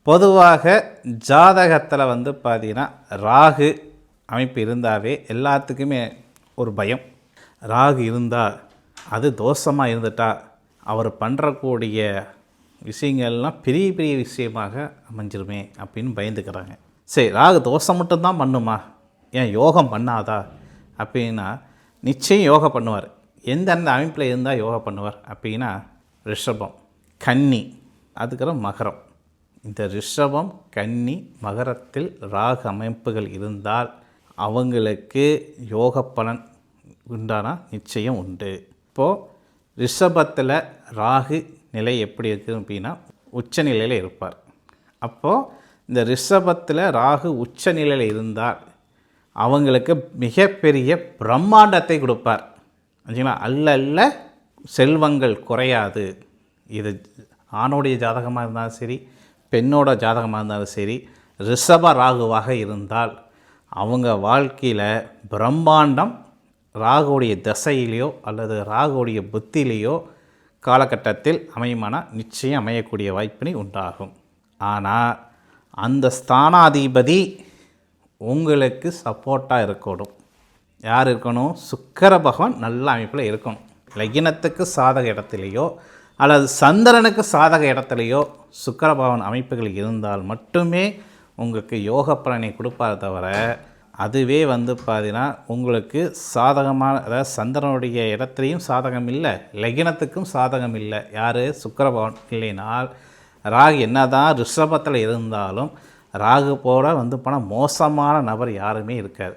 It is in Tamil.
பொதுவாக ஜாதகத்தில் வந்து பார்த்திங்கன்னா ராகு அமைப்பு இருந்தாவே எல்லாத்துக்குமே ஒரு பயம். ராகு இருந்தால் அது தோஷமாக இருந்துட்டால் அவர் பண்ணுறக்கூடிய விஷயங்கள்லாம் பெரிய பெரிய விஷயமாக அமைஞ்சிருமே அப்படின்னு பயந்துக்கிறாங்க. சரி, ராகு தோஷம் மட்டும்தான் பண்ணுமா, ஏன் யோகம் பண்ணாதா அப்படின்னா நிச்சயம் யோகா பண்ணுவார். எந்தெந்த அமைப்பில் இருந்தால் யோகா பண்ணுவார் அப்படின்னா ரிஷபம், கன்னி, அதுக்கப்புறம் மகரம். இந்த ரிஷபம், கன்னி, மகரத்தில் ராகு அமைப்புகள் இருந்தால் அவங்களுக்கு யோக பலன் உண்டானா நிச்சயம் உண்டு. இப்போது ரிஷபத்தில் ராகு நிலை எப்படி இருக்குது அப்படின்னா உச்ச நிலையில் இருப்பார். அப்போது இந்த ரிஷபத்தில் ராகு உச்ச நிலையில் இருந்தால் அவங்களுக்கு மிகப்பெரிய பிரம்மாண்டத்தை கொடுப்பார். சரிங்களா? அல்ல செல்வங்கள் குறையாது. இது ஆணுடைய ஜாதகமாக இருந்தாலும் சரி, பெண்ணோட ஜாதகமாக இருந்தாலும் சரி, ரிஷப ராகுவாக இருந்தால் அவங்க வாழ்க்கையில் பிரம்மாண்டம் ராகுடைய தசையிலையோ அல்லது ராகுடைய புத்தியிலேயோ காலகட்டத்தில் அமையுமானால் நிச்சயம் அமையக்கூடிய வாய்ப்பினை உண்டாகும். ஆனால் அந்த ஸ்தானாதிபதி உங்களுக்கு சப்போர்ட்டாக இருக்கணும். யார் இருக்கணும்? சுக்கிர பகவான் நல்ல அமைப்பில் இருக்கணும். லக்னத்துக்கு சாதக இடத்துலையோ அல்லது சந்திரனுக்கு சாதக இடத்துலையோ சுக்கிர பகவான் அமைப்புகள் இருந்தால் மட்டுமே உங்களுக்கு யோக பலனை கொடுப்பார். தவிர அதுவே வந்து பார்த்தீங்கன்னா உங்களுக்கு சாதகமான, அதாவது சந்திரனுடைய இடத்துலையும் சாதகம் இல்லை, லக்னத்துக்கும் சாதகம் இல்லை. யார்? சுக்கிர பகவான் இல்லைனால் ராகு என்ன தான் ரிஷபத்தில் இருந்தாலும் ராகு போட வந்து போனால் மோசமான நபர் யாருமே இருக்காது.